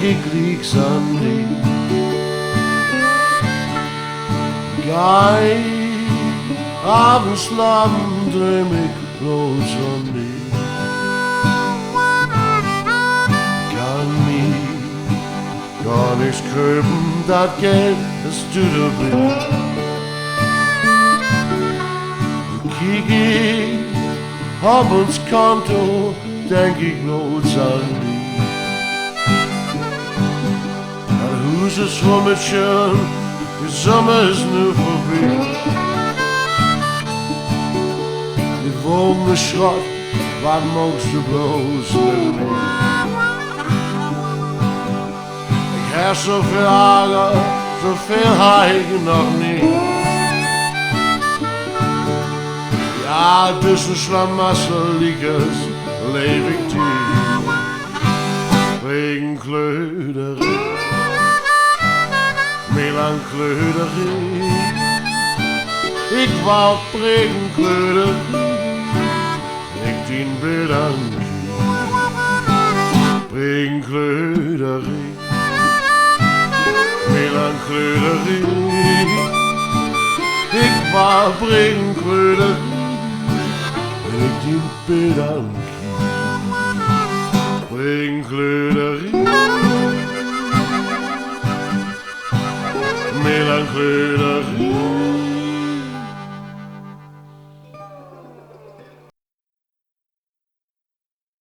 ik lieks aan die. Gij, avondslam droom ik rood aan die. Kan niks kopen, dat geld is duurder. Kijk ik op ons konto, denk ik nooit aan die. Het huis is schön, de zomer is nu voorbij. Die wonen schrot, wat mocht je bloos met mij? Ik heb zoveel Ärger, zoveel heb ik nog niet. Ja, tussen slamasseliekers leef ik die. Regenkleuterie, melancholie. Ik wou regenkleuterie, ik dien bedankt. Regenkleuterie, melancholie. Ik wou regenkleuterie. Ik dien bedankt. Regenkleuterie, melancholie.